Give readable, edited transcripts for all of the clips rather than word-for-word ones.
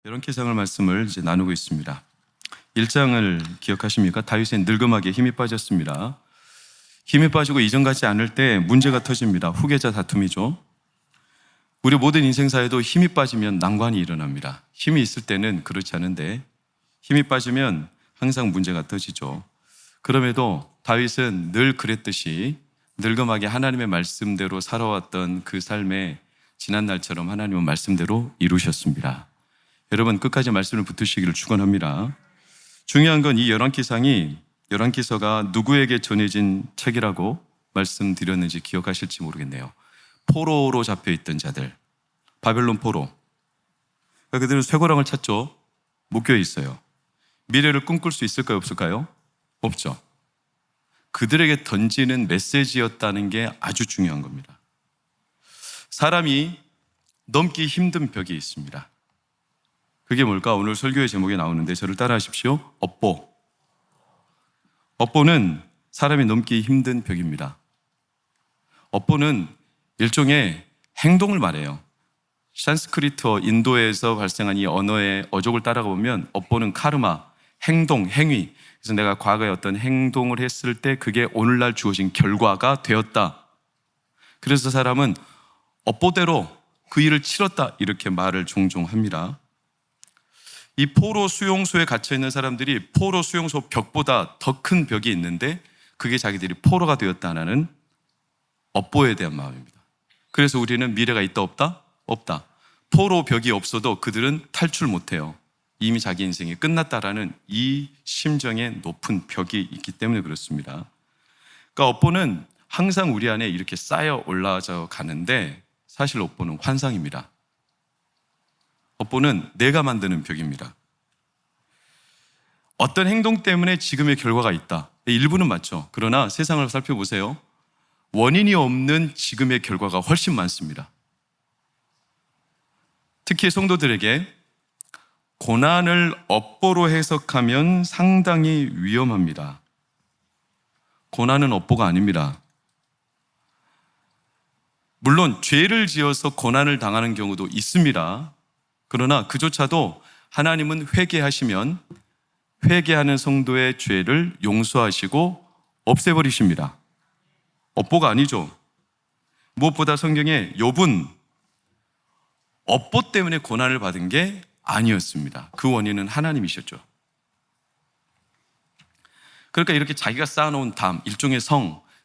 열왕기상을 말씀을 이제 나누고 있습니다. 1장을 기억하십니까? 다윗은 늙음하게 힘이 빠졌습니다. 힘이 빠지고 이전 같지 않을 때 문제가 터집니다. 후계자 다툼이죠. 우리 모든 인생사에도 힘이 빠지면 난관이 일어납니다. 힘이 있을 때는 그렇지 않은데 힘이 빠지면 항상 문제가 터지죠. 그럼에도 다윗은 늘 그랬듯이 늙음하게 하나님의 말씀대로 살아왔던 그 삶에 지난날처럼 하나님은 말씀대로 이루셨습니다. 여러분 끝까지 말씀을 붙드시기를 축원합니다. 중요한 건 이 열왕기서가 누구에게 전해진 책이라고 말씀드렸는지 기억하실지 모르겠네요. 포로로 잡혀있던 자들, 바벨론 포로. 그들은 쇠고랑을 찾죠. 묶여 있어요. 미래를 꿈꿀 수 있을까요? 없을까요? 없죠. 그들에게 던지는 메시지였다는 게 아주 중요한 겁니다. 사람이 넘기 힘든 벽이 있습니다. 그게 뭘까? 오늘 설교의 제목에 나오는데 저를 따라하십시오. 업보. 업보는 사람이 넘기 힘든 벽입니다. 업보는 일종의 행동을 말해요. 산스크리트어 인도에서 발생한 이 언어의 어족을 따라가 보면 업보는 카르마, 행동, 행위. 그래서 내가 과거에 어떤 행동을 했을 때 그게 오늘날 주어진 결과가 되었다. 그래서 사람은 업보대로 그 일을 치렀다 이렇게 말을 종종 합니다. 이 포로 수용소에 갇혀있는 사람들이 포로 수용소 벽보다 더 큰 벽이 있는데 그게 자기들이 포로가 되었다는 업보에 대한 마음입니다. 그래서 우리는 미래가 있다 없다? 없다. 포로 벽이 없어도 그들은 탈출 못해요. 이미 자기 인생이 끝났다라는 이 심정의 높은 벽이 있기 때문에 그렇습니다. 그러니까 업보는 항상 우리 안에 이렇게 쌓여 올라져 가는데 사실 업보는 환상입니다. 업보는 내가 만드는 벽입니다. 어떤 행동 때문에 지금의 결과가 있다. 일부는 맞죠. 그러나 세상을 살펴보세요. 원인이 없는 지금의 결과가 훨씬 많습니다. 특히 성도들에게 고난을 업보로 해석하면 상당히 위험합니다. 고난은 업보가 아닙니다. 물론 죄를 지어서 고난을 당하는 경우도 있습니다. 그러나 그조차도 하나님은 회개하시면 회개하는 성도의 죄를 용서하시고 없애버리십니다. 업보가 아니죠. 무엇보다 성경에 욥은 업보 때문에 고난을 받은 게 아니었습니다. 그 원인은 하나님이셨죠. 그러니까 이렇게 자기가 쌓아놓은 담, 일종의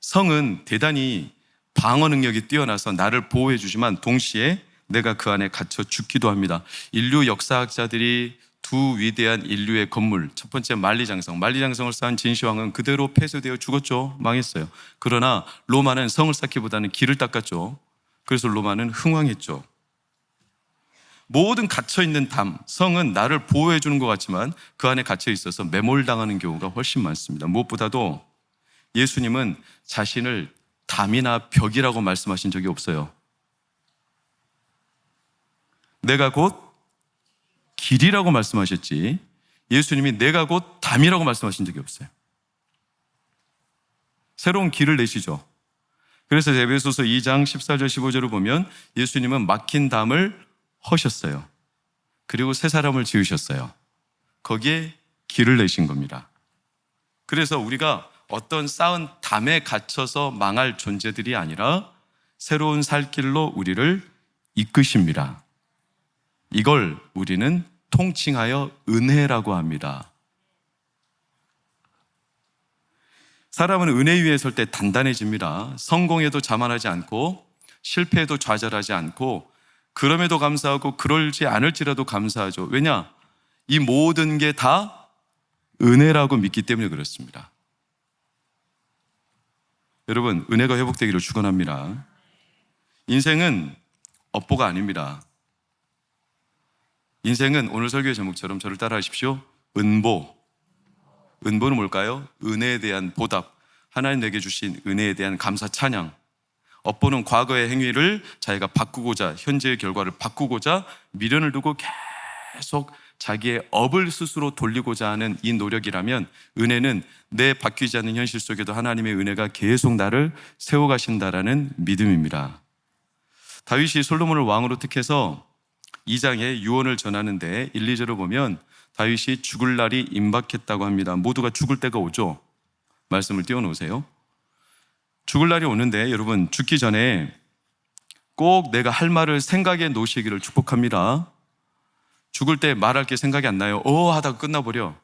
성은 대단히 방어 능력이 뛰어나서 나를 보호해 주지만 동시에 내가 그 안에 갇혀 죽기도 합니다. 인류 역사학자들이 두 위대한 인류의 건물, 첫 번째 만리장성을 쌓은 진시황은 그대로 폐쇄되어 죽었죠. 망했어요. 그러나 로마는 성을 쌓기보다는 길을 닦았죠. 그래서 로마는 흥왕했죠. 모든 갇혀있는 성은 나를 보호해 주는 것 같지만 그 안에 갇혀 있어서 매몰당하는 경우가 훨씬 많습니다. 무엇보다도 예수님은 자신을 담이나 벽이라고 말씀하신 적이 없어요. 내가 곧 길이라고 말씀하셨지 예수님이 내가 곧 담이라고 말씀하신 적이 없어요. 새로운 길을 내시죠. 그래서 에베소서 2장 14절 15절을 보면 예수님은 막힌 담을 허셨어요. 그리고 새 사람을 지으셨어요. 거기에 길을 내신 겁니다. 그래서 우리가 어떤 쌓은 담에 갇혀서 망할 존재들이 아니라 새로운 살 길로 우리를 이끄십니다. 이걸 우리는 통칭하여 은혜라고 합니다. 사람은 은혜 위에 설 때 단단해집니다. 성공에도 자만하지 않고 실패에도 좌절하지 않고 그럼에도 감사하고 그러지 않을지라도 감사하죠. 왜냐? 이 모든 게 다 은혜라고 믿기 때문에 그렇습니다. 여러분, 은혜가 회복되기를 축원합니다. 인생은 업보가 아닙니다. 인생은 오늘 설교의 제목처럼 저를 따라하십시오. 은보는 뭘까요? 은혜에 대한 보답, 하나님 내게 주신 은혜에 대한 감사 찬양. 업보는 과거의 행위를 자기가 바꾸고자, 현재의 결과를 바꾸고자 미련을 두고 계속 자기의 업을 스스로 돌리고자 하는 이 노력이라면, 은혜는 내 바뀌지 않는 현실 속에도 하나님의 은혜가 계속 나를 세워가신다라는 믿음입니다. 다윗이 솔로몬을 왕으로 택해서 2장에 유언을 전하는데 1, 2절을 보면 다윗이 죽을 날이 임박했다고 합니다. 모두가 죽을 때가 오죠. 말씀을 띄워놓으세요. 죽을 날이 오는데 여러분, 죽기 전에 꼭 내가 할 말을 생각해 놓으시기를 축복합니다. 죽을 때 말할 게 생각이 안 나요. 하다가 끝나버려.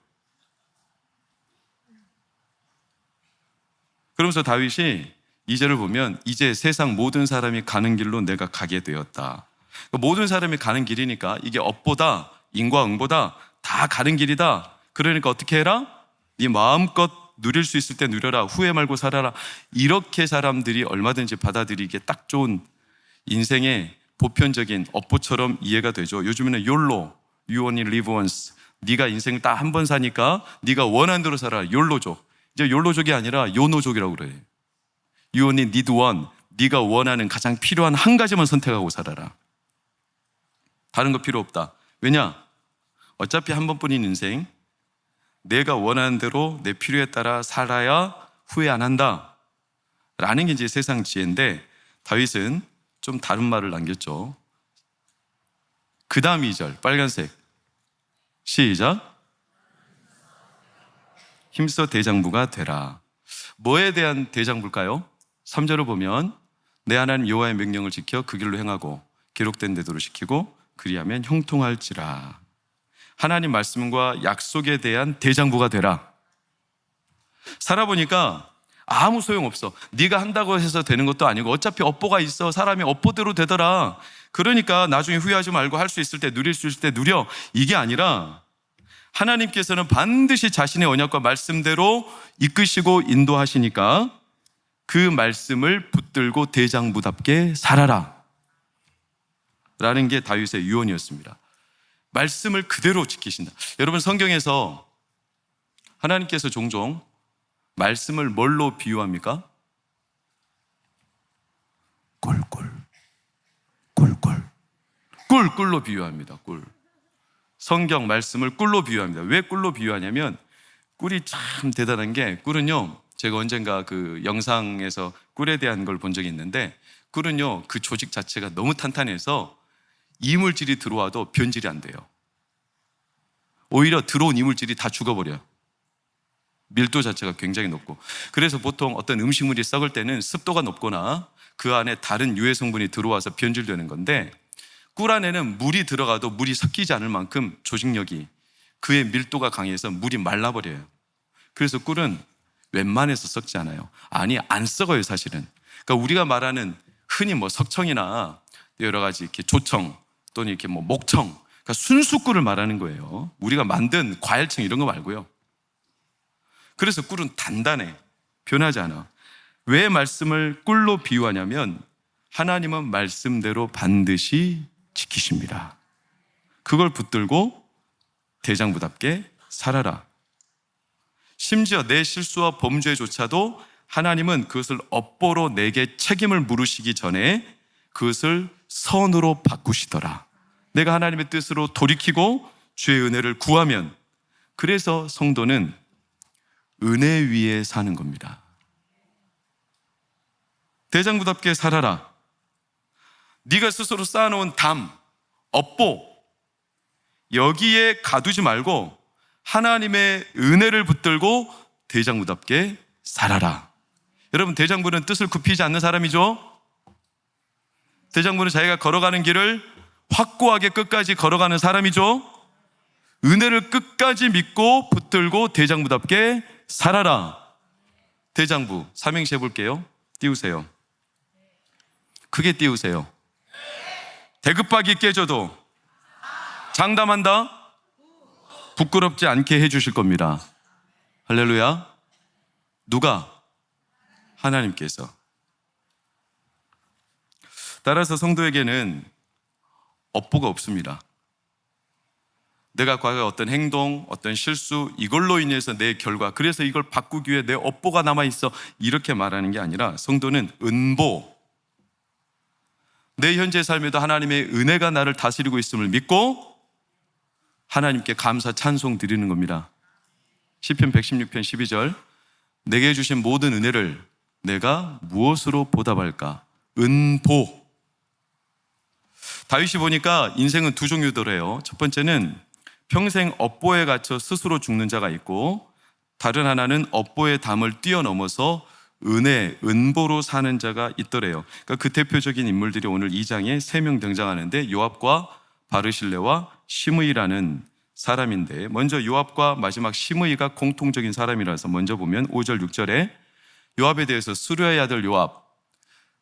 그러면서 다윗이 2절을 보면 이제 세상 모든 사람이 가는 길로 내가 가게 되었다. 그러니까 모든 사람이 가는 길이니까 이게 업보다 인과 응보다 다 가는 길이다. 그러니까 어떻게 해라? 네 마음껏 누릴 수 있을 때 누려라. 후회 말고 살아라. 이렇게 사람들이 얼마든지 받아들이기에 딱 좋은 인생의 보편적인 업보처럼 이해가 되죠. 요즘에는 YOLO, You only live once. 네가 인생을 딱 한 번 사니까 네가 원하는 대로 살아. YOLO족. 이제 YOLO족이 아니라 요노족이라고 그래. You only need one. 네가 원하는 가장 필요한 한 가지만 선택하고 살아라. 다른 거 필요 없다. 왜냐? 어차피 한 번뿐인 인생, 내가 원하는 대로 내 필요에 따라 살아야 후회 안 한다 라는 게 이제 세상 지혜인데, 다윗은 좀 다른 말을 남겼죠. 그 다음 2절 빨간색, 시작. 힘써 대장부가 되라. 뭐에 대한 대장부일까요? 3절을 보면 내 하나님 여호와의 명령을 지켜 그 길로 행하고 기록된 대도를 지키고 그리하면 형통할지라. 하나님 말씀과 약속에 대한 대장부가 되라. 살아보니까 아무 소용없어. 네가 한다고 해서 되는 것도 아니고 어차피 업보가 있어. 사람이 업보대로 되더라. 그러니까 나중에 후회하지 말고 할 수 있을 때, 누릴 수 있을 때 누려. 이게 아니라 하나님께서는 반드시 자신의 언약과 말씀대로 이끄시고 인도하시니까 그 말씀을 붙들고 대장부답게 살아라 라는 게 다윗의 유언이었습니다. 말씀을 그대로 지키신다. 여러분, 성경에서 하나님께서 종종 말씀을 뭘로 비유합니까? 꿀로 비유합니다. 꿀. 성경 말씀을 꿀로 비유합니다. 왜 꿀로 비유하냐면 꿀이 참 대단한 게, 꿀은요, 제가 언젠가 그 영상에서 꿀에 대한 걸 본 적이 있는데, 꿀은요 그 조직 자체가 너무 탄탄해서 이물질이 들어와도 변질이 안 돼요. 오히려 들어온 이물질이 다 죽어버려요. 밀도 자체가 굉장히 높고. 그래서 보통 어떤 음식물이 썩을 때는 습도가 높거나 그 안에 다른 유해 성분이 들어와서 변질되는 건데, 꿀 안에는 물이 들어가도 물이 섞이지 않을 만큼 조직력이, 그의 밀도가 강해서 물이 말라버려요. 그래서 꿀은 웬만해서 썩지 않아요. 아니, 안 썩어요 사실은. 그러니까 우리가 말하는 흔히 뭐 석청이나 여러 가지 이렇게 조청 또는 이렇게 뭐 목청, 그러니까 순수 꿀을 말하는 거예요. 우리가 만든 과일청 이런 거 말고요. 그래서 꿀은 단단해, 변하지 않아. 왜 말씀을 꿀로 비유하냐면 하나님은 말씀대로 반드시 지키십니다. 그걸 붙들고 대장부답게 살아라. 심지어 내 실수와 범죄조차도 하나님은 그것을 업보로 내게 책임을 물으시기 전에 그것을 선으로 바꾸시더라. 내가 하나님의 뜻으로 돌이키고 주의 은혜를 구하면, 그래서 성도는 은혜 위에 사는 겁니다. 대장부답게 살아라. 네가 스스로 쌓아놓은 담, 업보, 여기에 가두지 말고 하나님의 은혜를 붙들고 대장부답게 살아라. 여러분, 대장부는 뜻을 굽히지 않는 사람이죠. 대장부는 자기가 걸어가는 길을 확고하게 끝까지 걸어가는 사람이죠. 은혜를 끝까지 믿고 붙들고 대장부답게 살아라. 대장부 삼행시 해볼게요. 띄우세요. 크게 띄우세요. 대급박이 깨져도 장담한다, 부끄럽지 않게 해주실 겁니다. 할렐루야. 누가? 하나님께서. 따라서 성도에게는 업보가 없습니다. 내가 과거에 어떤 행동, 어떤 실수, 이걸로 인해서 내 결과, 그래서 이걸 바꾸기 위해 내 업보가 남아있어, 이렇게 말하는 게 아니라 성도는 은보, 내 현재 삶에도 하나님의 은혜가 나를 다스리고 있음을 믿고 하나님께 감사 찬송 드리는 겁니다. 시편 116편 12절, 내게 주신 모든 은혜를 내가 무엇으로 보답할까? 은보. 다윗이 보니까 인생은 두 종류더래요. 첫 번째는 평생 업보에 갇혀 스스로 죽는 자가 있고, 다른 하나는 업보의 담을 뛰어넘어서 은보로 사는 자가 있더래요. 그러니까 그 대표적인 인물들이 오늘 2장에 3명 등장하는데, 요압과 바르실레와 시므이라는 사람인데, 먼저 요압과 마지막 시므이가 공통적인 사람이라서 먼저 보면 5절 6절에 요압에 대해서 수르야의 아들 요압,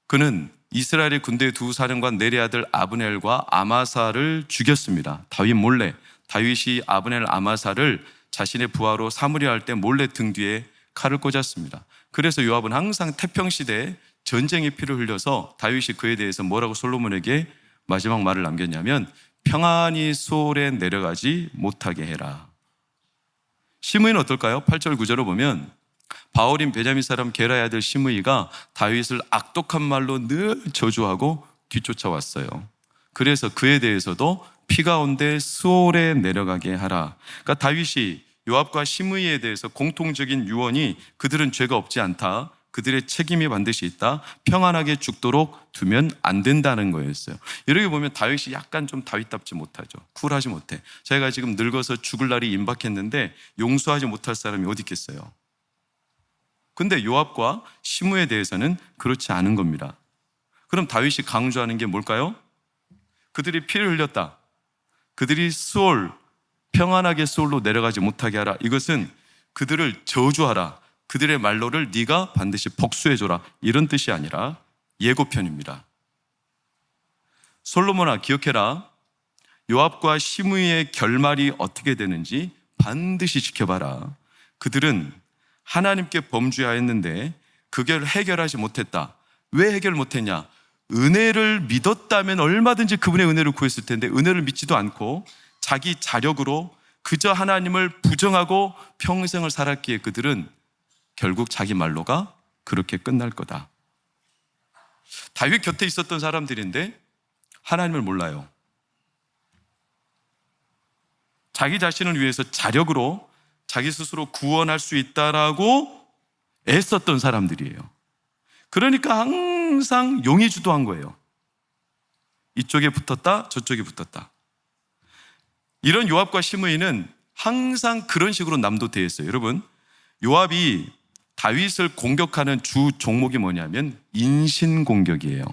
그는 이스라엘의 군대 두 사령관 넬의 아들 아브넬과 아마사를 죽였습니다. 다윗 몰래. 다윗이 아브넬 아마사를 자신의 부하로 삼으려 할 때 몰래 등 뒤에 칼을 꽂았습니다. 그래서 요압은 항상 태평시대에 전쟁의 피를 흘려서 다윗이 그에 대해서 뭐라고 솔로몬에게 마지막 말을 남겼냐면, 평안히 수월에 내려가지 못하게 해라. 시므이는 어떨까요? 8절 9절을 보면 바울인 베냐민 사람 게라의 아들 시므이가 다윗을 악독한 말로 늘 저주하고 뒤쫓아왔어요. 그래서 그에 대해서도 피 가운데 수월에 내려가게 하라. 그러니까 다윗이 요압과 시므이에 대해서 공통적인 유언이, 그들은 죄가 없지 않다, 그들의 책임이 반드시 있다, 평안하게 죽도록 두면 안 된다는 거였어요. 이렇게 보면 다윗이 약간 좀 다윗답지 못하죠. 쿨하지 못해. 자기가 지금 늙어서 죽을 날이 임박했는데 용서하지 못할 사람이 어디 있겠어요. 근데 요압과 시므에 대해서는 그렇지 않은 겁니다. 그럼 다윗이 강조하는 게 뭘까요? 그들이 피를 흘렸다, 그들이 평안하게 수월로 내려가지 못하게 하라. 이것은 그들을 저주하라, 그들의 말로를 네가 반드시 복수해줘라, 이런 뜻이 아니라 예고편입니다. 솔로몬아, 기억해라. 요압과 시므이의 결말이 어떻게 되는지 반드시 지켜봐라. 그들은 하나님께 범죄하였는데 그걸 해결하지 못했다. 왜 해결 못했냐? 은혜를 믿었다면 얼마든지 그분의 은혜를 구했을 텐데, 은혜를 믿지도 않고 자기 자력으로 그저 하나님을 부정하고 평생을 살았기에 그들은 결국 자기 말로가 그렇게 끝날 거다. 다윗 곁에 있었던 사람들인데 하나님을 몰라요. 자기 자신을 위해서 자력으로 자기 스스로 구원할 수 있다라고 애썼던 사람들이에요. 그러니까 항상 용이 주도한 거예요. 이쪽에 붙었다, 저쪽에 붙었다. 이런 요압과 시므이는 항상 그런 식으로 남도되었어요. 여러분, 요압이 다윗을 공격하는 주 종목이 뭐냐면 인신공격이에요.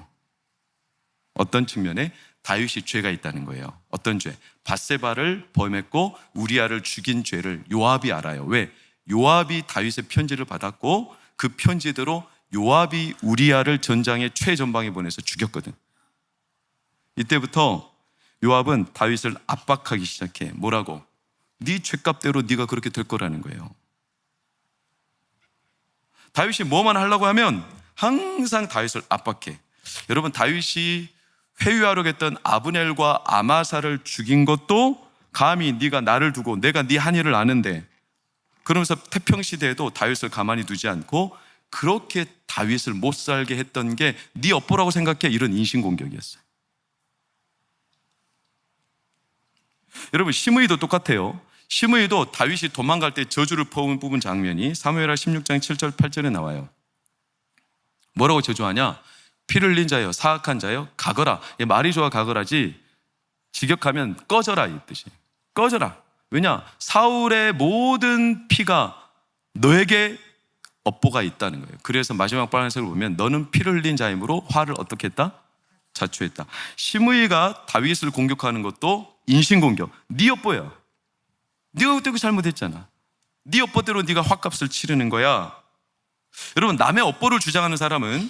어떤 측면에? 다윗이 죄가 있다는 거예요. 어떤 죄? 밧세바를 범했고 우리아를 죽인 죄를 요압이 알아요. 왜? 요압이 다윗의 편지를 받았고 그 편지대로 요압이 우리아를 전장의 최전방에 보내서 죽였거든. 이때부터 요압은 다윗을 압박하기 시작해. 뭐라고? 네 죄값대로 네가 그렇게 될 거라는 거예요. 다윗이 뭐만 하려고 하면 항상 다윗을 압박해. 여러분, 다윗이 회유하려고 했던 아브넬과 아마사를 죽인 것도 감히 네가 나를 두고 내가 네 한 일을 아는데, 그러면서 태평시대에도 다윗을 가만히 두지 않고 그렇게 다윗을 못 살게 했던 게 네 업보라고 생각해. 이런 인신공격이었어요. 여러분, 시므이도 똑같아요. 시므이도 다윗이 도망갈 때 저주를 뽑은 장면이 사무엘하 16장 7절 8절에 나와요. 뭐라고 저주하냐? 피를 흘린 자여, 사악한 자여, 가거라. 말이 좋아 가거라지 직역하면 꺼져라, 이 뜻이. 꺼져라. 왜냐? 사울의 모든 피가 너에게 업보가 있다는 거예요. 그래서 마지막 빨간색을 보면 너는 피를 흘린 자이므로 화를 어떻게 했다? 자초했다. 시므이가 다윗을 공격하는 것도 인신공격. 네 업보야. 네가 그때 잘못했잖아. 네 업보대로 네가 화값을 치르는 거야. 여러분, 남의 업보를 주장하는 사람은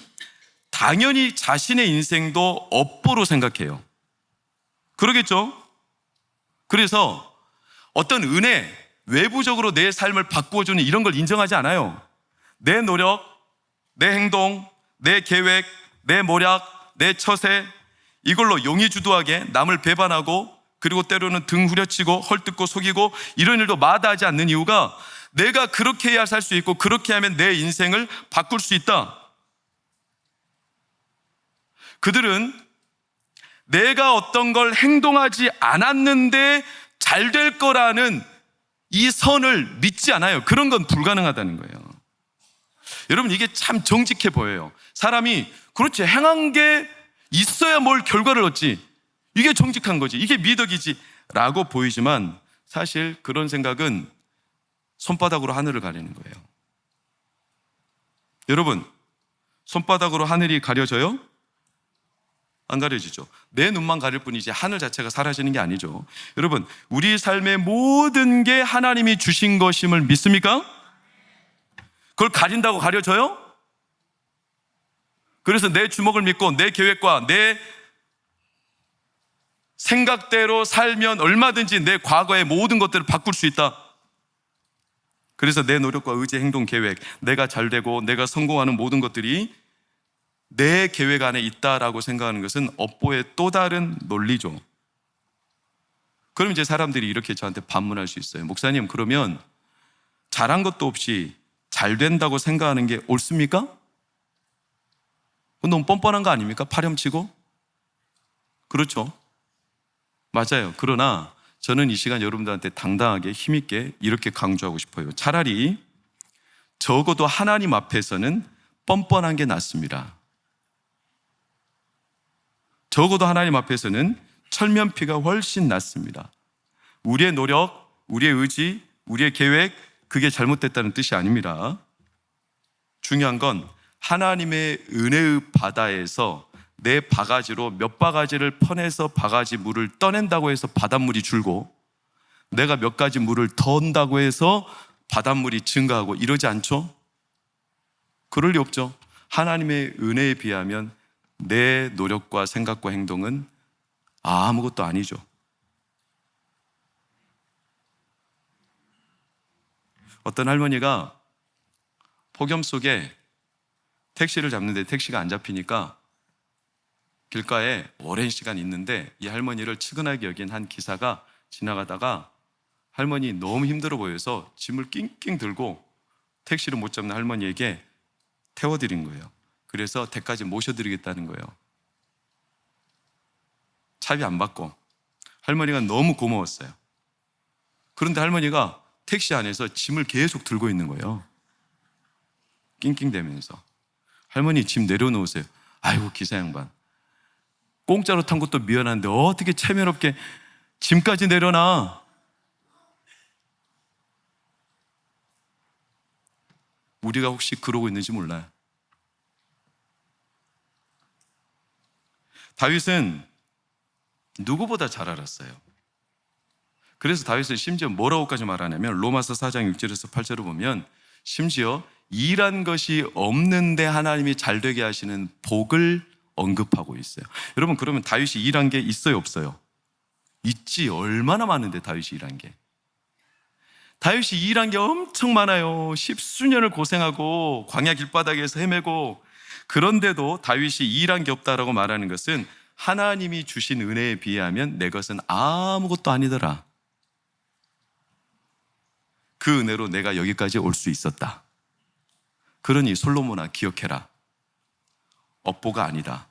당연히 자신의 인생도 업보로 생각해요. 그러겠죠? 그래서 어떤 은혜, 외부적으로 내 삶을 바꾸어주는 이런 걸 인정하지 않아요. 내 노력, 내 행동, 내 계획, 내 모략, 내 처세, 이걸로 용의주도하게 남을 배반하고, 그리고 때로는 등 후려치고 헐뜯고 속이고 이런 일도 마다하지 않는 이유가, 내가 그렇게 해야 살 수 있고 그렇게 하면 내 인생을 바꿀 수 있다. 그들은 내가 어떤 걸 행동하지 않았는데 잘 될 거라는 이 선을 믿지 않아요. 그런 건 불가능하다는 거예요. 여러분, 이게 참 정직해 보여요. 사람이 그렇지, 행한 게 있어야 뭘 결과를 얻지. 이게 정직한 거지, 이게 미덕이지 라고 보이지만 사실 그런 생각은 손바닥으로 하늘을 가리는 거예요. 여러분, 손바닥으로 하늘이 가려져요? 안 가려지죠. 내 눈만 가릴 뿐이지 하늘 자체가 사라지는 게 아니죠. 여러분, 우리 삶의 모든 게 하나님이 주신 것임을 믿습니까? 그걸 가린다고 가려져요? 그래서 내 주먹을 믿고 내 계획과 내 생각대로 살면 얼마든지 내 과거의 모든 것들을 바꿀 수 있다. 그래서 내 노력과 의지, 행동, 계획, 내가 잘되고 내가 성공하는 모든 것들이 내 계획 안에 있다라고 생각하는 것은 업보의 또 다른 논리죠. 그럼 이제 사람들이 이렇게 저한테 반문할 수 있어요. 목사님, 그러면 잘한 것도 없이 잘 된다고 생각하는 게 옳습니까? 너무 뻔뻔한 거 아닙니까? 파렴치고? 그렇죠. 맞아요. 그러나 저는 이 시간 여러분들한테 당당하게 힘있게 이렇게 강조하고 싶어요. 차라리 적어도 하나님 앞에서는 뻔뻔한 게 낫습니다. 적어도 하나님 앞에서는 철면피가 훨씬 낫습니다. 우리의 노력, 우리의 의지, 우리의 계획, 그게 잘못됐다는 뜻이 아닙니다. 중요한 건 하나님의 은혜의 바다에서 내 바가지로 몇 바가지를 퍼내서 바가지 물을 떠낸다고 해서 바닷물이 줄고, 내가 몇 가지 물을 더 넣는다고 해서 바닷물이 증가하고 이러지 않죠? 그럴 리 없죠. 하나님의 은혜에 비하면 내 노력과 생각과 행동은 아무것도 아니죠. 어떤 할머니가 폭염 속에 택시를 잡는데 택시가 안 잡히니까 길가에 오랜 시간 있는데 이 할머니를 측은하게 여긴 한 기사가 지나가다가 할머니 너무 힘들어 보여서 짐을 낑낑 들고 택시를 못 잡는 할머니에게 태워드린 거예요. 그래서 댁까지 모셔드리겠다는 거예요. 차비 안 받고. 할머니가 너무 고마웠어요. 그런데 할머니가 택시 안에서 짐을 계속 들고 있는 거예요. 낑낑대면서. 할머니 짐 내려놓으세요. 아이고 기사 양반, 공짜로 탄 것도 미안한데 어떻게 체면없게 짐까지 내려놔. 우리가 혹시 그러고 있는지 몰라요. 다윗은 누구보다 잘 알았어요. 그래서 다윗은 심지어 뭐라고까지 말하냐면 로마서 4장 6절에서 8절을 보면 심지어 일한 것이 없는데 하나님이 잘되게 하시는 복을 언급하고 있어요. 여러분, 그러면 다윗이 일한 게 있어요, 없어요? 있지. 얼마나 많은데 다윗이 일한 게. 다윗이 일한 게 엄청 많아요. 십수년을 고생하고 광야 길바닥에서 헤매고, 그런데도 다윗이 일한 게 없다라고 말하는 것은 하나님이 주신 은혜에 비하면 내 것은 아무것도 아니더라. 그 은혜로 내가 여기까지 올 수 있었다. 그러니 솔로몬아 기억해라. 업보가 아니다.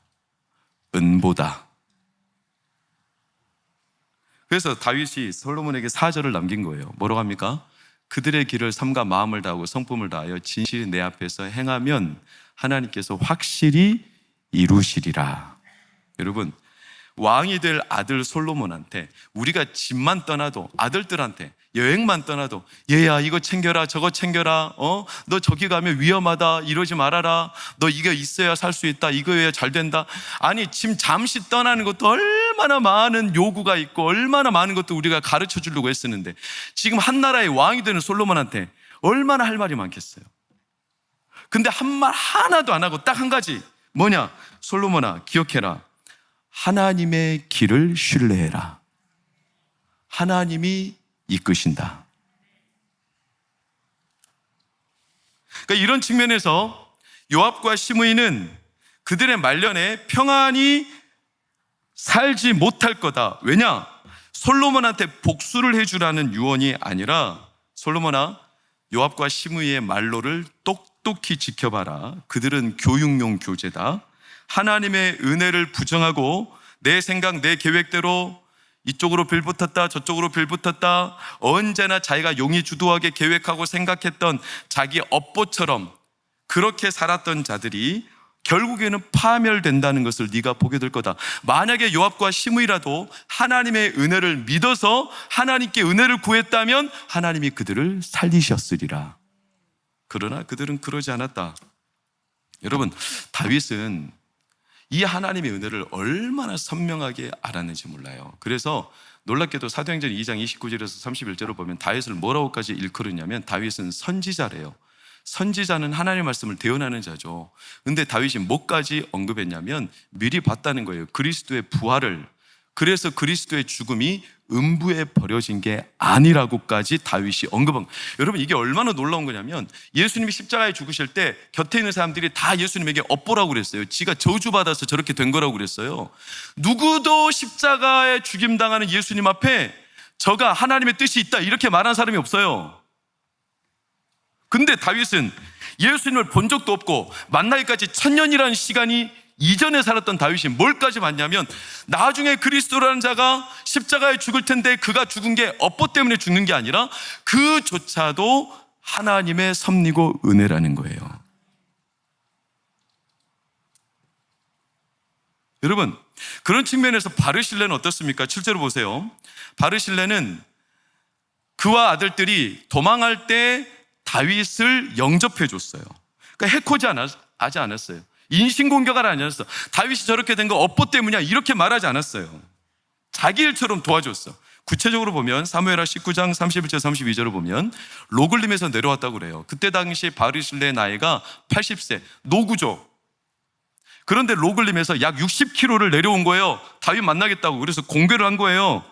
은보다. 그래서 다윗이 솔로몬에게 4절을 남긴 거예요. 뭐라고 합니까? 그들의 길을 삼가 마음을 다하고 성품을 다하여 진실이 내 앞에서 행하면 하나님께서 확실히 이루시리라. 여러분, 왕이 될 아들 솔로몬한테 우리가 집만 떠나도, 아들들한테 여행만 떠나도 얘야 이거 챙겨라 저거 챙겨라, 너 저기 가면 위험하다, 이러지 말아라, 너 이거 있어야 살 수 있다, 이거 해야 잘 된다. 아니 지금 잠시 떠나는 것도 얼마나 많은 요구가 있고 얼마나 많은 것도 우리가 가르쳐 주려고 했었는데 지금 한 나라의 왕이 되는 솔로몬한테 얼마나 할 말이 많겠어요. 근데 한 말 하나도 안 하고 딱 한 가지, 뭐냐? 솔로몬아 기억해라. 하나님의 길을 신뢰해라. 하나님이 이끄신다. 그러니까 이런 측면에서 요압과 시므이는 그들의 말년에 평안히 살지 못할 거다. 왜냐? 솔로몬한테 복수를 해주라는 유언이 아니라 솔로몬아, 요압과 시므이의 말로를 똑똑히 지켜봐라. 그들은 교육용 교재다. 하나님의 은혜를 부정하고 내 생각, 내 계획대로 이쪽으로 빌붙었다 저쪽으로 빌붙었다, 언제나 자기가 용의주도하게 계획하고 생각했던 자기 업보처럼 그렇게 살았던 자들이 결국에는 파멸된다는 것을 네가 보게 될 거다. 만약에 요압과 시므이라도 하나님의 은혜를 믿어서 하나님께 은혜를 구했다면 하나님이 그들을 살리셨으리라. 그러나 그들은 그러지 않았다. 여러분, 다윗은 이 하나님의 은혜를 얼마나 선명하게 알았는지 몰라요. 그래서 놀랍게도 사도행전 2장 29절에서 31절을 보면 다윗을 뭐라고까지 일컬으냐면 다윗은 선지자래요. 선지자는 하나님의 말씀을 대언하는 자죠. 근데 다윗이 뭐까지 언급했냐면 미리 봤다는 거예요. 그리스도의 부활을. 그래서 그리스도의 죽음이 음부에 버려진 게 아니라고까지 다윗이 언급한 거예요. 여러분, 이게 얼마나 놀라운 거냐면 예수님이 십자가에 죽으실 때 곁에 있는 사람들이 다 예수님에게 업보라고 그랬어요. 지가 저주받아서 저렇게 된 거라고 그랬어요. 누구도 십자가에 죽임당하는 예수님 앞에 저가 하나님의 뜻이 있다 이렇게 말한 사람이 없어요. 근데 다윗은 예수님을 본 적도 없고 만나기까지 1000년이라는 시간이 이전에 살았던 다윗이 뭘까지 봤냐면 나중에 그리스도라는 자가 십자가에 죽을 텐데 그가 죽은 게 업보 때문에 죽는 게 아니라 그조차도 하나님의 섭리고 은혜라는 거예요. 여러분, 그런 측면에서 바르실레는 어떻습니까? 7절을 보세요. 바르실레는 그와 아들들이 도망할 때 다윗을 영접해 줬어요. 그러니까 하지 않았어요. 인신공격을 하지 않았어. 다윗이 저렇게 된 거 업보 때문이야 이렇게 말하지 않았어요. 자기 일처럼 도와줬어. 구체적으로 보면 사무엘하 19장 31절 32절을 보면 로글림에서 내려왔다고 그래요. 그때 당시 바르실레의 나이가 80세 노구죠. 그런데 로글림에서 약 60km를 내려온 거예요. 다윗 만나겠다고. 그래서 공개를 한 거예요.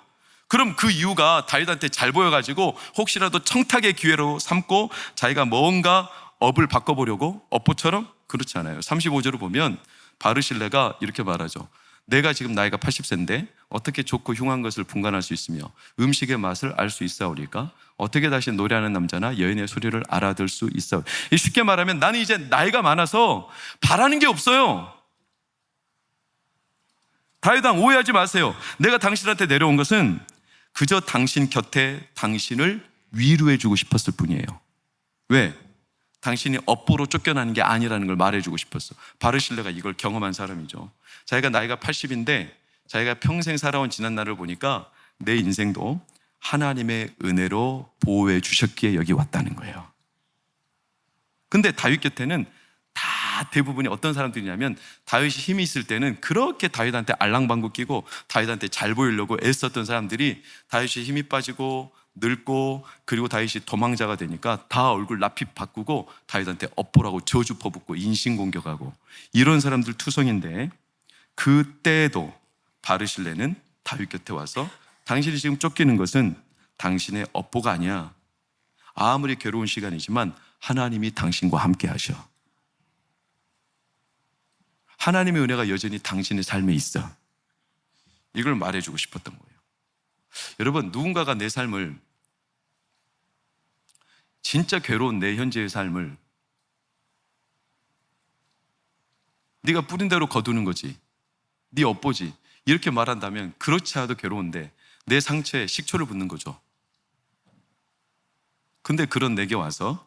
그럼 그 이유가 다윗한테 잘 보여가지고 혹시라도 청탁의 기회로 삼고 자기가 뭔가 업을 바꿔보려고? 업보처럼? 그렇지 않아요. 35절을 보면 바르실레가 이렇게 말하죠. 내가 지금 나이가 80세인데 어떻게 좋고 흉한 것을 분간할 수 있으며 음식의 맛을 알 수 있사오리까? 어떻게 다시 노래하는 남자나 여인의 소리를 알아들 수 있사오리까? 쉽게 말하면 나는 이제 나이가 많아서 바라는 게 없어요. 다윗아, 오해하지 마세요. 내가 당신한테 내려온 것은 그저 당신 곁에 당신을 위로해주고 싶었을 뿐이에요. 왜? 당신이 업보로 쫓겨나는 게 아니라는 걸 말해주고 싶었어. 바르실레가 이걸 경험한 사람이죠. 자기가 나이가 80인데 자기가 평생 살아온 지난 날을 보니까 내 인생도 하나님의 은혜로 보호해 주셨기에 여기 왔다는 거예요. 근데 다윗 곁에는 다 대부분이 어떤 사람들이냐면 다윗이 힘이 있을 때는 그렇게 다윗한테 알랑방구 끼고 다윗한테 잘 보이려고 애썼던 사람들이 다윗이 힘이 빠지고 늙고 그리고 다윗이 도망자가 되니까 다 얼굴 납피 바꾸고 다윗한테 업보라고 저주 퍼붓고 인신공격하고 이런 사람들 투성인데 그때도 바르실레는 다윗 곁에 와서 당신이 지금 쫓기는 것은 당신의 업보가 아니야. 아무리 괴로운 시간이지만 하나님이 당신과 함께 하셔. 하나님의 은혜가 여전히 당신의 삶에 있어. 이걸 말해주고 싶었던 거예요. 여러분, 누군가가 내 삶을 진짜 괴로운 내 현재의 삶을 네가 뿌린 대로 거두는 거지, 네 업보지 이렇게 말한다면 그렇지 않아도 괴로운데 내 상처에 식초를 붓는 거죠. 근데 그런 내게 와서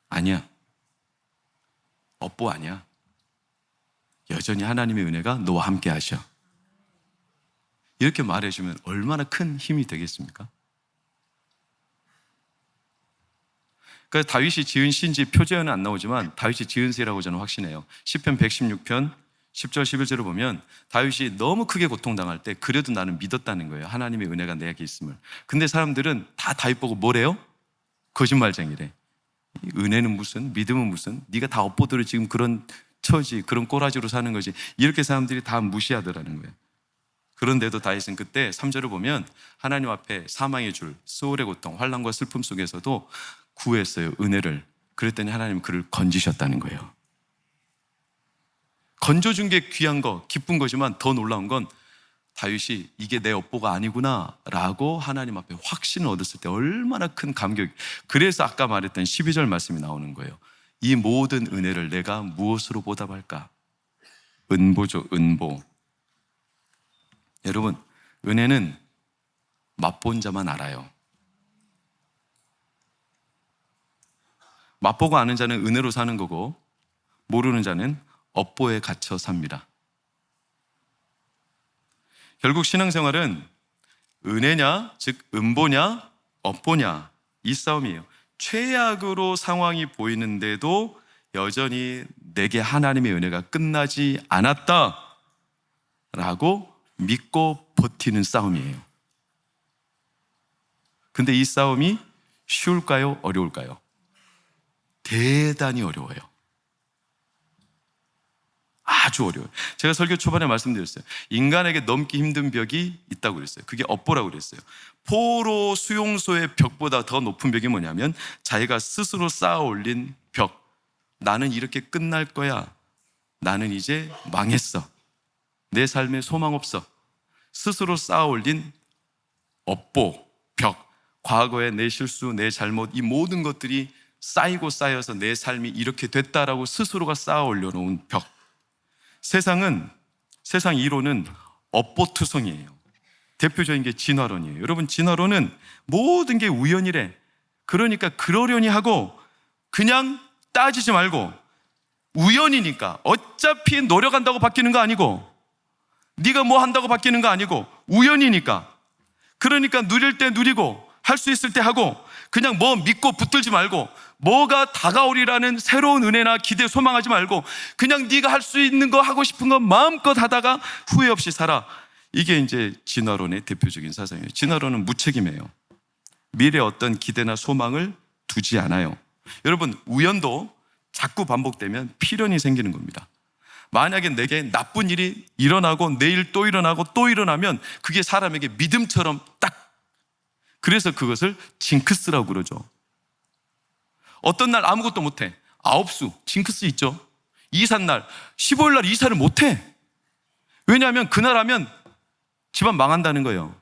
아니야, 업보 아니야, 여전히 하나님의 은혜가 너와 함께 하셔, 이렇게 말해주면 얼마나 큰 힘이 되겠습니까? 그래서 다윗이 지은 시인지 표제어는 안 나오지만 다윗이 지은 시라고 저는 확신해요. 시편 116편 10절 11절을 보면 다윗이 너무 크게 고통당할 때 그래도 나는 믿었다는 거예요. 하나님의 은혜가 내게 있음을. 근데 사람들은 다 다윗 보고 뭐래요? 거짓말쟁이래. 은혜는 무슨, 믿음은 무슨, 네가 다 업보들을 지금 그런 처지, 그런 꼬라지로 사는 거지, 이렇게 사람들이 다 무시하더라는 거예요. 그런데도 다윗은 그때 3절을 보면 하나님 앞에 사망의 줄, 수월의 고통, 환난과 슬픔 속에서도 구했어요, 은혜를. 그랬더니 하나님 그를 건지셨다는 거예요. 건져준 게 귀한 거, 기쁜 거지만 더 놀라운 건 다윗이 이게 내 업보가 아니구나 라고 하나님 앞에 확신을 얻었을 때 얼마나 큰 감격. 그래서 아까 말했던 12절 말씀이 나오는 거예요. 이 모든 은혜를 내가 무엇으로 보답할까? 은보죠, 은보. 여러분, 은혜는 맛본 자만 알아요. 맛보고 아는 자는 은혜로 사는 거고 모르는 자는 업보에 갇혀 삽니다. 결국 신앙생활은 은혜냐, 즉 음보냐, 업보냐, 이 싸움이에요. 최악으로 상황이 보이는데도 여전히 내게 하나님의 은혜가 끝나지 않았다 라고 믿고 버티는 싸움이에요. 근데 이 싸움이 쉬울까요? 어려울까요? 대단히 어려워요. 아주 어려워요. 제가 설교 초반에 말씀드렸어요. 인간에게 넘기 힘든 벽이 있다고 그랬어요. 그게 업보라고 그랬어요. 포로 수용소의 벽보다 더 높은 벽이 뭐냐면 자기가 스스로 쌓아 올린 벽. 나는 이렇게 끝날 거야. 나는 이제 망했어. 내 삶에 소망 없어. 스스로 쌓아 올린 업보, 벽. 과거의 내 실수, 내 잘못, 이 모든 것들이 쌓이고 쌓여서 내 삶이 이렇게 됐다라고 스스로가 쌓아 올려놓은 벽. 세상 이론은 업보투성이에요. 대표적인 게 진화론이에요. 여러분, 진화론은 모든 게 우연이래. 그러니까 그러려니 하고 그냥 따지지 말고 우연이니까 어차피 노력한다고 바뀌는 거 아니고 네가 뭐 한다고 바뀌는 거 아니고 우연이니까 그러니까 누릴 때 누리고 할 수 있을 때 하고 그냥 뭐 믿고 붙들지 말고 뭐가 다가오리라는 새로운 은혜나 기대 소망하지 말고 그냥 네가 할 수 있는 거 하고 싶은 거 마음껏 하다가 후회 없이 살아. 이게 이제 진화론의 대표적인 사상이에요. 진화론은 무책임해요. 미래에 어떤 기대나 소망을 두지 않아요. 여러분, 우연도 자꾸 반복되면 필연이 생기는 겁니다. 만약에 내게 나쁜 일이 일어나고 내일 또 일어나고 또 일어나면 그게 사람에게 믿음처럼 딱, 그래서 그것을 징크스라고 그러죠. 어떤 날 아무것도 못해. 아홉수, 징크스 있죠. 이삿날, 15일 날 이사를 못해. 왜냐하면 그날 하면 집안 망한다는 거예요.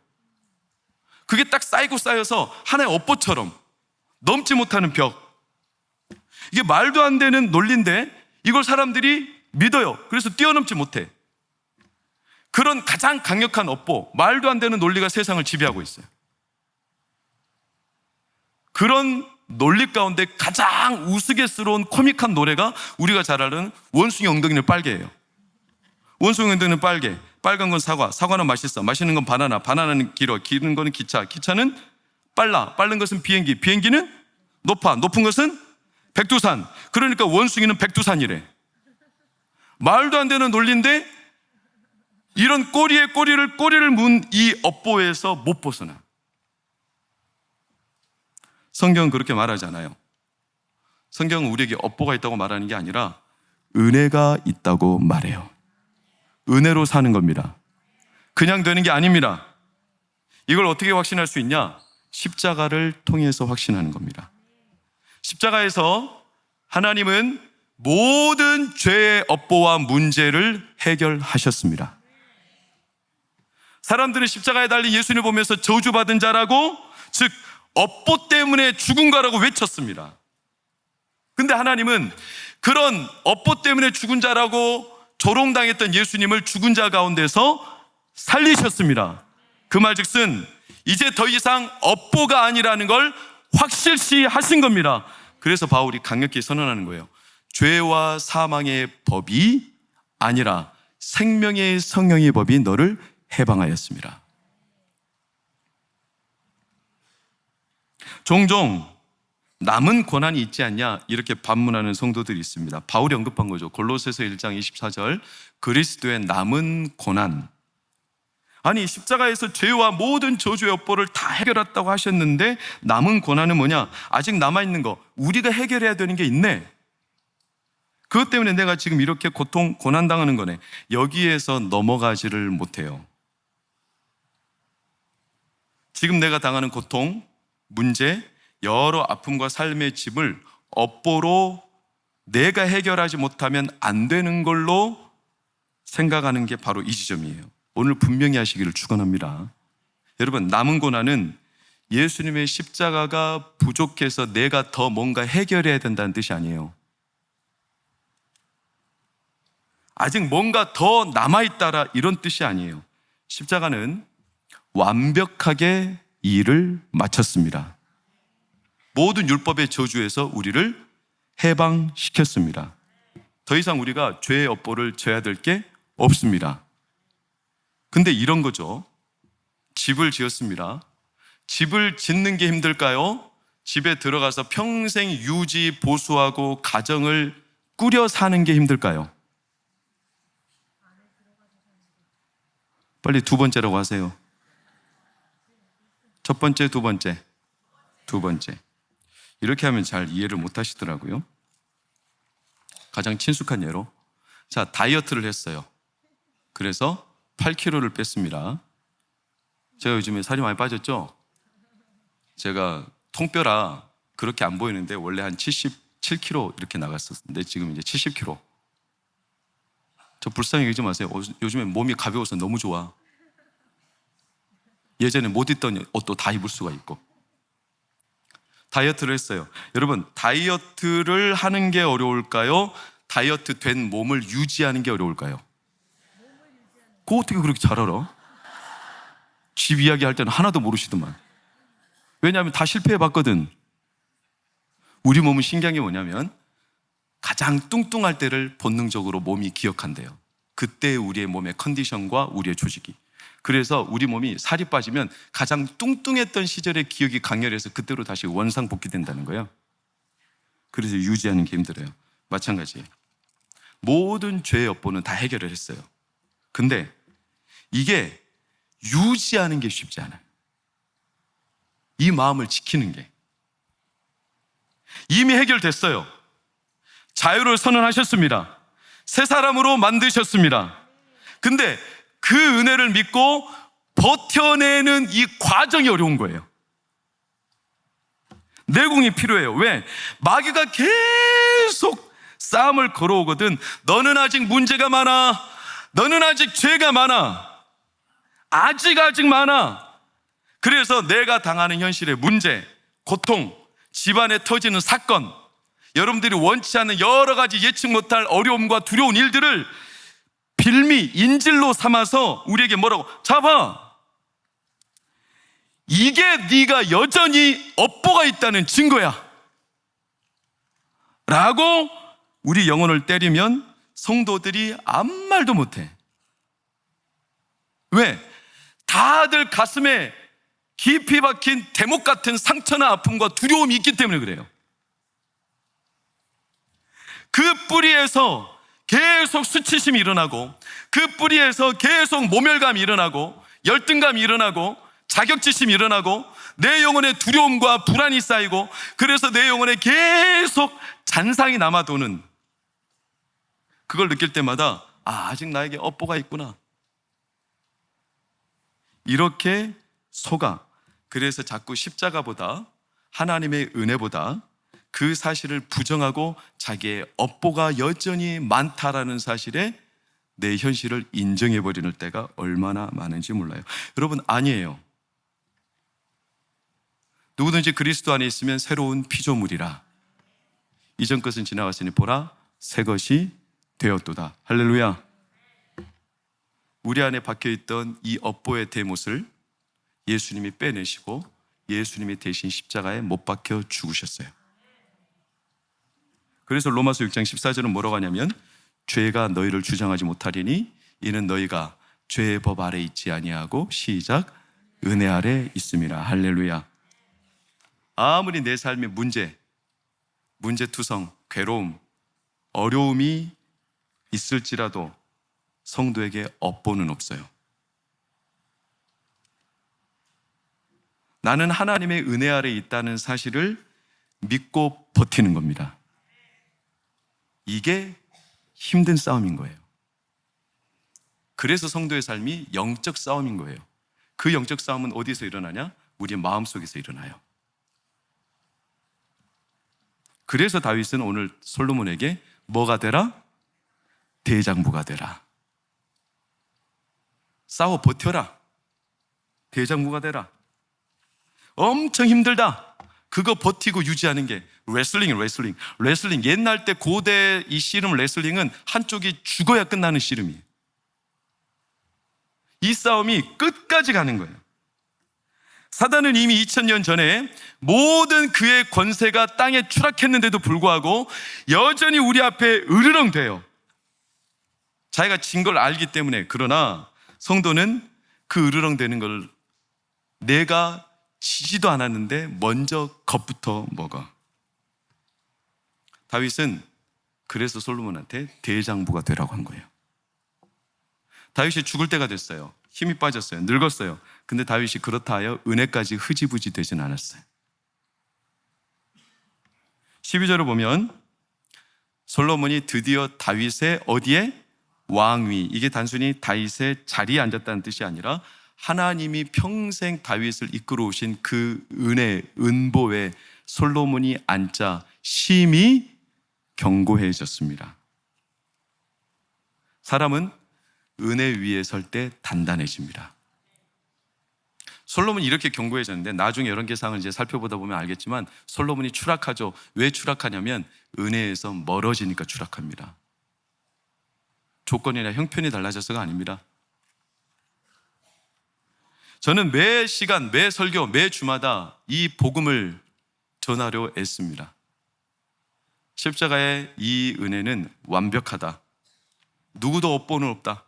그게 딱 쌓이고 쌓여서 하나의 업보처럼 넘지 못하는 벽. 이게 말도 안 되는 논리인데 이걸 사람들이 믿어요. 그래서 뛰어넘지 못해. 그런 가장 강력한 업보, 말도 안 되는 논리가 세상을 지배하고 있어요. 그런 논리 가운데 가장 우스갯스러운 코믹한 노래가 우리가 잘 아는 원숭이 엉덩이는 빨개예요. 원숭이 엉덩이는 빨개. 빨간 건 사과, 사과는 맛있어. 맛있는 건 바나나, 바나나는 길어. 기는 거는 기차, 기차는 빨라. 빠른 것은 비행기, 비행기는 높아. 높은 것은 백두산. 그러니까 원숭이는 백두산이래. 말도 안 되는 논리인데 이런 꼬리를 문 이 업보에서 못 벗어나. 성경은 그렇게 말하지 않아요. 성경은 우리에게 업보가 있다고 말하는 게 아니라 은혜가 있다고 말해요. 은혜로 사는 겁니다. 그냥 되는 게 아닙니다. 이걸 어떻게 확신할 수 있냐? 십자가를 통해서 확신하는 겁니다. 십자가에서 하나님은 모든 죄의 업보와 문제를 해결하셨습니다. 사람들은 십자가에 달린 예수님을 보면서 저주받은 자라고, 즉 업보 때문에 죽은 거라고 외쳤습니다. 근데 하나님은 그런 업보 때문에 죽은 자라고 조롱당했던 예수님을 죽은 자 가운데서 살리셨습니다. 그 말즉슨 이제 더 이상 업보가 아니라는 걸 확실시 하신 겁니다. 그래서 바울이 강력히 선언하는 거예요. 죄와 사망의 법이 아니라 생명의 성령의 법이 너를 해방하였습니다. 종종 남은 고난이 있지 않냐 이렇게 반문하는 성도들이 있습니다. 바울이 언급한 거죠. 골로새서 1장 24절 그리스도의 남은 고난. 아니 십자가에서 죄와 모든 저주의 업보를 다 해결했다고 하셨는데 남은 고난은 뭐냐? 아직 남아있는 거 우리가 해결해야 되는 게 있네. 그것 때문에 내가 지금 이렇게 고난당하는 거네. 여기에서 넘어가지를 못해요. 지금 내가 당하는 고통, 문제, 여러 아픔과 삶의 짐을 업보로 내가 해결하지 못하면 안 되는 걸로 생각하는 게 바로 이 지점이에요. 오늘 분명히 하시기를 축원합니다. 여러분, 남은 고난은 예수님의 십자가가 부족해서 내가 더 뭔가 해결해야 된다는 뜻이 아니에요. 아직 뭔가 더 남아있다라 이런 뜻이 아니에요. 십자가는 완벽하게 일을 마쳤습니다. 모든 율법의 저주에서 우리를 해방시켰습니다. 더 이상 우리가 죄의 업보를 져야 될 게 없습니다. 근데 이런 거죠. 집을 지었습니다. 집을 짓는 게 힘들까요? 집에 들어가서 평생 유지, 보수하고 가정을 꾸려 사는 게 힘들까요? 빨리 두 번째라고 하세요. 첫 번째, 두 번째. 두 번째. 이렇게 하면 잘 이해를 못 하시더라고요. 가장 친숙한 예로, 자, 다이어트를 했어요. 그래서 8kg를 뺐습니다. 제가 요즘에 살이 많이 빠졌죠? 제가 통뼈라 그렇게 안 보이는데 원래 한 77kg 이렇게 나갔었는데 지금 이제 70kg. 저 불쌍히 얘기 좀 하세요. 요즘에 몸이 가벼워서 너무 좋아. 예전에 못 입던 옷도 다 입을 수가 있고. 다이어트를 했어요. 여러분, 다이어트를 하는 게 어려울까요? 다이어트 된 몸을 유지하는 게 어려울까요? 그거 어떻게 그렇게 잘 알아? 집 이야기 할 때는 하나도 모르시더만. 왜냐하면 다 실패해 봤거든. 우리 몸은 신기한 게 뭐냐면 가장 뚱뚱할 때를 본능적으로 몸이 기억한대요. 그때 우리의 몸의 컨디션과 우리의 조직이. 그래서 우리 몸이 살이 빠지면 가장 뚱뚱했던 시절의 기억이 강렬해서 그때로 다시 원상복귀된다는 거예요. 그래서 유지하는 게 힘들어요. 마찬가지예요. 모든 죄의 업보는 다 해결을 했어요. 근데 이게 유지하는 게 쉽지 않아요. 이 마음을 지키는 게. 이미 해결됐어요. 자유를 선언하셨습니다. 새 사람으로 만드셨습니다. 근데 그 은혜를 믿고 버텨내는 이 과정이 어려운 거예요. 내공이 필요해요. 왜? 마귀가 계속 싸움을 걸어오거든. 너는 아직 문제가 많아. 너는 아직 죄가 많아. 아직 많아. 그래서 내가 당하는 현실의 문제, 고통, 집안에 터지는 사건, 여러분들이 원치 않는 여러 가지 예측 못할 어려움과 두려운 일들을 빌미, 인질로 삼아서 우리에게 뭐라고? 잡아. 이게 네가 여전히 업보가 있다는 증거야. 라고 우리 영혼을 때리면 성도들이 아무 말도 못해. 왜? 다들 가슴에 깊이 박힌 대목 같은 상처나 아픔과 두려움이 있기 때문에 그래요. 그 뿌리에서 계속 수치심이 일어나고, 그 뿌리에서 계속 모멸감이 일어나고, 열등감이 일어나고, 자격지심이 일어나고, 내 영혼에 두려움과 불안이 쌓이고, 그래서 내 영혼에 계속 잔상이 남아도는, 그걸 느낄 때마다 아직 나에게 업보가 있구나, 이렇게 속아. 그래서 자꾸 십자가보다, 하나님의 은혜보다 그 사실을 부정하고 자기의 업보가 여전히 많다라는 사실에 내 현실을 인정해버리는 때가 얼마나 많은지 몰라요. 여러분, 아니에요. 누구든지 그리스도 안에 있으면 새로운 피조물이라. 이전 것은 지나갔으니 보라, 새 것이 되었도다. 할렐루야. 우리 안에 박혀있던 이 업보의 대못을 예수님이 빼내시고 예수님이 대신 십자가에 못 박혀 죽으셨어요. 그래서 로마서 6장 14절은 뭐라고 하냐면, 죄가 너희를 주장하지 못하리니 이는 너희가 죄의 법 아래 있지 아니하고 시작 은혜 아래 있음이라. 할렐루야. 아무리 내 삶의 문제투성, 괴로움, 어려움이 있을지라도 성도에게 업보는 없어요. 나는 하나님의 은혜 아래 있다는 사실을 믿고 버티는 겁니다. 이게 힘든 싸움인 거예요. 그래서 성도의 삶이 영적 싸움인 거예요. 그 영적 싸움은 어디서 일어나냐? 우리 마음속에서 일어나요. 그래서 다윗은 오늘 솔로몬에게 뭐가 되라? 대장부가 되라. 싸워 버텨라. 대장부가 되라. 엄청 힘들다. 그거 버티고 유지하는 게 레슬링. 옛날 때 고대 이 씨름 레슬링은 한쪽이 죽어야 끝나는 씨름이에요. 이 싸움이 끝까지 가는 거예요. 사단은 이미 2000년 전에 모든 그의 권세가 땅에 추락했는데도 불구하고 여전히 우리 앞에 으르렁대요. 자기가 진 걸 알기 때문에. 그러나 성도는 그 으르렁대는 걸 내가 지지도 않았는데 먼저 겁부터 먹어. 다윗은 그래서 솔로몬한테 대장부가 되라고 한 거예요. 다윗이 죽을 때가 됐어요. 힘이 빠졌어요. 늙었어요. 근데 다윗이 그렇다 하여 은혜까지 흐지부지 되진 않았어요. 12절을 보면 솔로몬이 드디어 다윗의 어디에? 왕위. 이게 단순히 다윗의 자리에 앉았다는 뜻이 아니라 하나님이 평생 다윗을 이끌어 오신 그 은혜, 은보에 솔로몬이 앉자 심히 견고해졌습니다. 사람은 은혜 위에 설 때 단단해집니다. 솔로몬이 이렇게 견고해졌는데 나중에 여러 계상을 이제 살펴보다 보면 알겠지만 솔로몬이 추락하죠. 왜 추락하냐면 은혜에서 멀어지니까 추락합니다. 조건이나 형편이 달라져서가 아닙니다. 저는 매 시간, 매 설교, 매 주마다 이 복음을 전하려 애씁니다. 십자가의 이 은혜는 완벽하다. 누구도 업보는 없다.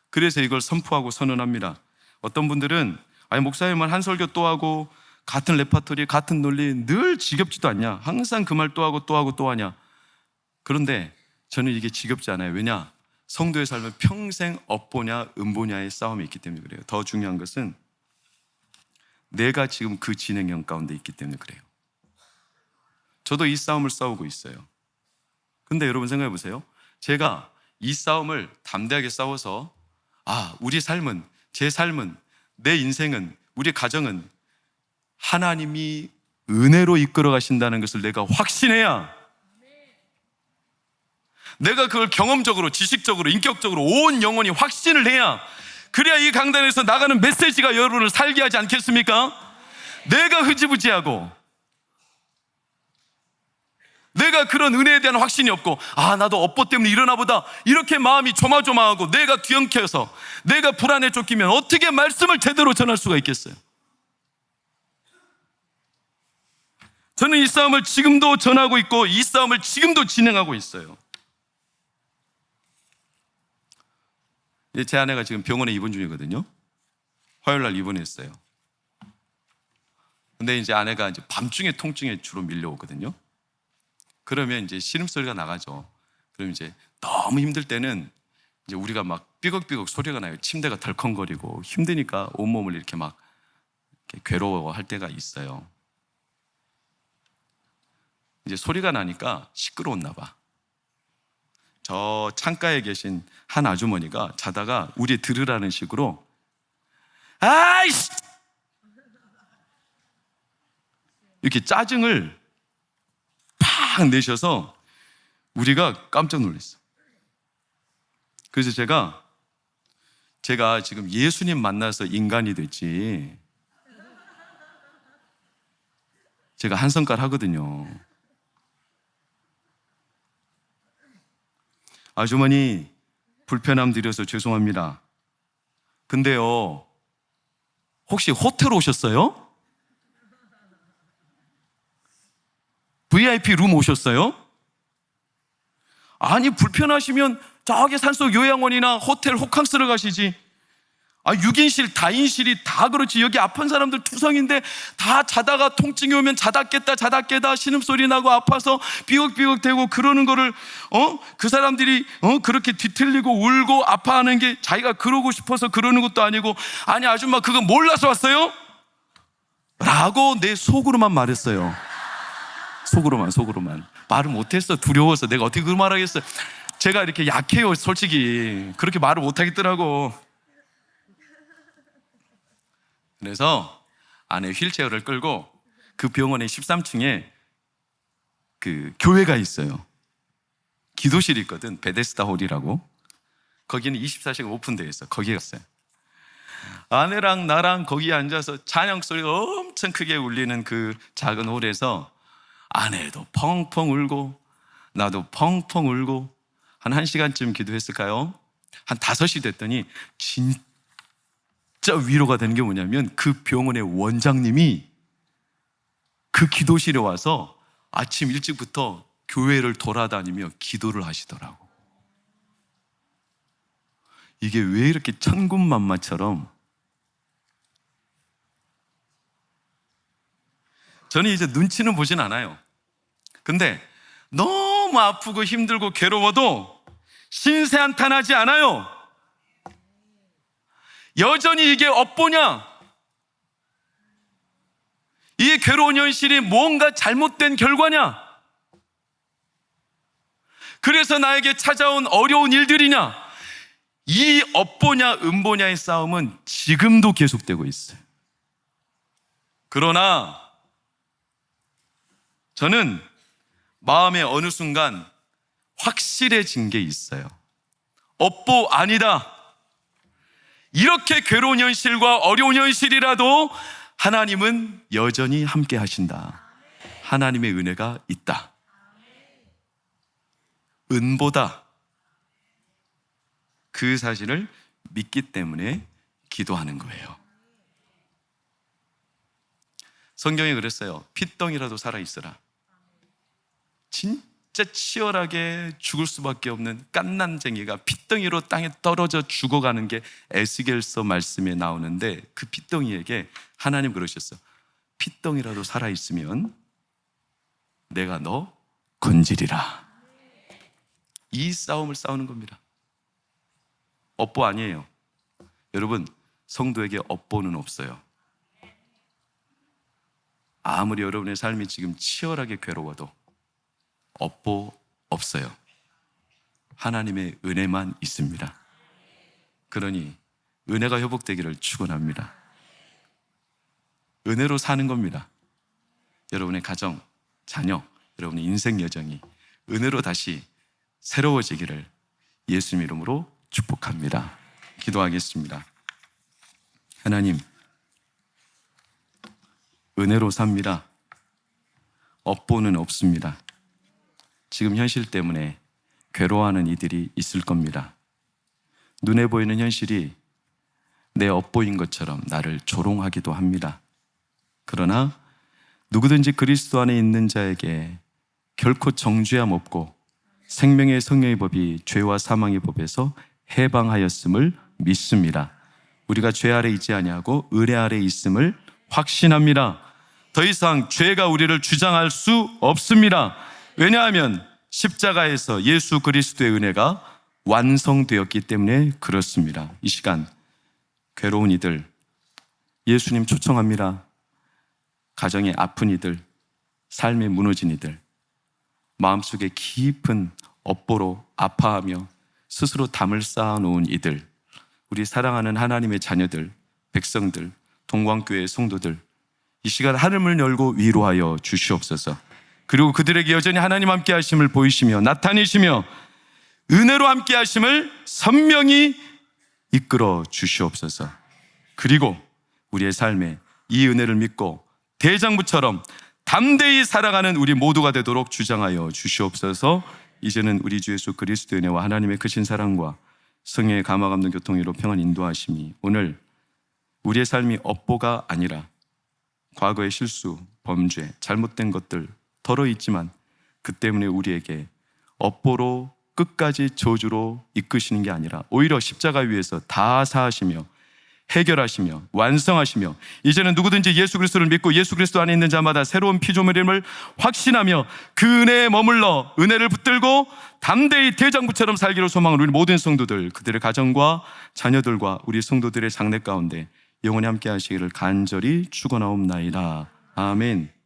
그래서 이걸 선포하고 선언합니다. 어떤 분들은 아니 목사님은 한 설교 또 하고 같은 레파토리, 같은 논리 늘 지겹지도 않냐. 항상 그 말 또 하고 또 하고 또 하냐. 그런데 저는 이게 지겹지 않아요. 왜냐? 성도의 삶은 평생 업보냐 음보냐의 싸움이 있기 때문에 그래요. 더 중요한 것은 내가 지금 그 진행형 가운데 있기 때문에 그래요. 저도 이 싸움을 싸우고 있어요. 근데 여러분 생각해 보세요. 제가 이 싸움을 담대하게 싸워서 우리 삶은, 제 삶은, 내 인생은, 우리 가정은 하나님이 은혜로 이끌어 가신다는 것을 내가 확신해야, 내가 그걸 경험적으로, 지식적으로, 인격적으로 온 영혼이 확신을 해야, 그래야 이 강단에서 나가는 메시지가 여러분을 살게 하지 않겠습니까? 내가 흐지부지하고 내가 그런 은혜에 대한 확신이 없고 나도 업보 때문에 이러나 보다 이렇게 마음이 조마조마하고 내가 뒤엉켜서 내가 불안에 쫓기면 어떻게 말씀을 제대로 전할 수가 있겠어요? 저는 이 싸움을 지금도 전하고 있고 이 싸움을 지금도 진행하고 있어요. 제 아내가 지금 병원에 입원 중이거든요. 화요일 날 입원했어요. 근데 이제 아내가 이제 밤중에 통증에 주로 밀려오거든요. 그러면 이제 신음소리가 나가죠. 그럼 이제 너무 힘들 때는 이제 우리가 막 삐걱삐걱 소리가 나요. 침대가 덜컹거리고 힘드니까 온몸을 이렇게 막 이렇게 괴로워할 때가 있어요. 이제 소리가 나니까 시끄러웠나 봐. 저 창가에 계신 한 아주머니가 자다가 우리 들으라는 식으로 아이씨! 이렇게 짜증을 팍 내셔서 우리가 깜짝 놀랐어. 그래서 제가 지금 예수님 만나서 인간이 됐지, 제가 한 성깔 하거든요. 아주머니 불편함 드려서 죄송합니다. 근데요, 혹시 호텔 오셨어요? VIP 룸 오셨어요? 아니 불편하시면 저기 산속 요양원이나 호텔 호캉스를 가시지. 6인실, 다인실이 다 그렇지. 여기 아픈 사람들 투성인데 다 자다가 통증이 오면 자다 깨다 신음소리 나고 아파서 삐걱삐걱 대고 그러는 거를 그 사람들이 그렇게 뒤틀리고 울고 아파하는 게 자기가 그러고 싶어서 그러는 것도 아니고, 아니 아줌마 그거 몰라서 왔어요? 라고 내 속으로만 말했어요. 속으로만 말을 못했어. 두려워서. 내가 어떻게 그 말하겠어요. 제가 이렇게 약해요. 솔직히 그렇게 말을 못하겠더라고. 그래서 아내 휠체어를 끌고 그 병원의 13층에 그 교회가 있어요. 기도실이 있거든. 베데스다 홀이라고. 거기는 24시간 오픈되어 있어. 거기에 갔어요. 아내랑 나랑 거기에 앉아서 찬양 소리가 엄청 크게 울리는 그 작은 홀에서 아내도 펑펑 울고 나도 펑펑 울고 한 1시간쯤 기도했을까요? 한 5시 됐더니 진짜 위로가 되는 게 뭐냐면 그 병원의 원장님이 그 기도실에 와서 아침 일찍부터 교회를 돌아다니며 기도를 하시더라고. 이게 왜 이렇게 천군만마처럼. 저는 이제 눈치는 보진 않아요. 근데 너무 아프고 힘들고 괴로워도 신세한탄하지 않아요. 여전히 이게 업보냐? 이 괴로운 현실이 뭔가 잘못된 결과냐? 그래서 나에게 찾아온 어려운 일들이냐? 이 업보냐 음보냐의 싸움은 지금도 계속되고 있어요. 그러나 저는 마음의 어느 순간 확실해진 게 있어요. 업보 아니다. 이렇게 괴로운 현실과 어려운 현실이라도 하나님은 여전히 함께 하신다. 하나님의 은혜가 있다. 은보다 그 사실을 믿기 때문에 기도하는 거예요. 성경에 그랬어요. 핏덩이라도 살아있어라. 진짜 치열하게 죽을 수밖에 없는 갓난쟁이가 핏덩이로 땅에 떨어져 죽어가는 게 에스겔서 말씀에 나오는데, 그 핏덩이에게 하나님 그러셨어. 핏덩이라도 살아있으면 내가 너 건지리라. 이 싸움을 싸우는 겁니다. 업보 아니에요. 여러분, 성도에게 업보는 없어요. 아무리 여러분의 삶이 지금 치열하게 괴로워도 업보 없어요. 하나님의 은혜만 있습니다. 그러니 은혜가 회복되기를 축원합니다. 은혜로 사는 겁니다. 여러분의 가정, 자녀, 여러분의 인생 여정이 은혜로 다시 새로워지기를 예수님 이름으로 축복합니다. 기도하겠습니다. 하나님, 은혜로 삽니다. 업보는 없습니다. 지금 현실 때문에 괴로워하는 이들이 있을 겁니다. 눈에 보이는 현실이 내 업보인 것처럼 나를 조롱하기도 합니다. 그러나 누구든지 그리스도 안에 있는 자에게 결코 정죄함 없고 생명의 성령의 법이 죄와 사망의 법에서 해방하였음을 믿습니다. 우리가 죄 아래 있지 아니하고 은혜 아래 있음을 확신합니다. 더 이상 죄가 우리를 주장할 수 없습니다. 왜냐하면 십자가에서 예수 그리스도의 은혜가 완성되었기 때문에 그렇습니다. 이 시간 괴로운 이들 예수님 초청합니다. 가정에 아픈 이들, 삶에 무너진 이들, 마음속에 깊은 업보로 아파하며 스스로 담을 쌓아놓은 이들, 우리 사랑하는 하나님의 자녀들, 백성들, 동광교회 성도들, 이 시간 하늘을 열고 위로하여 주시옵소서. 그리고 그들에게 여전히 하나님 함께 하심을 보이시며 나타내시며 은혜로 함께 하심을 선명히 이끌어 주시옵소서. 그리고 우리의 삶에 이 은혜를 믿고 대장부처럼 담대히 살아가는 우리 모두가 되도록 주장하여 주시옵소서. 이제는 우리 주 예수 그리스도의 은혜와 하나님의 크신 사랑과 성령의 감화 감동 교통으로 평안 인도하심이 오늘 우리의 삶이 업보가 아니라 과거의 실수, 범죄, 잘못된 것들 덜어 있지만 그 때문에 우리에게 업보로 끝까지 저주로 이끄시는 게 아니라 오히려 십자가 위에서 다 사하시며 해결하시며 완성하시며 이제는 누구든지 예수 그리스도를 믿고 예수 그리스도 안에 있는 자마다 새로운 피조물임을 확신하며 그 은혜에 머물러 은혜를 붙들고 담대히 대장부처럼 살기로 소망하는 우리 모든 성도들, 그들의 가정과 자녀들과 우리 성도들의 장래 가운데 영원히 함께 하시기를 간절히 축원하옵나이다. 아멘.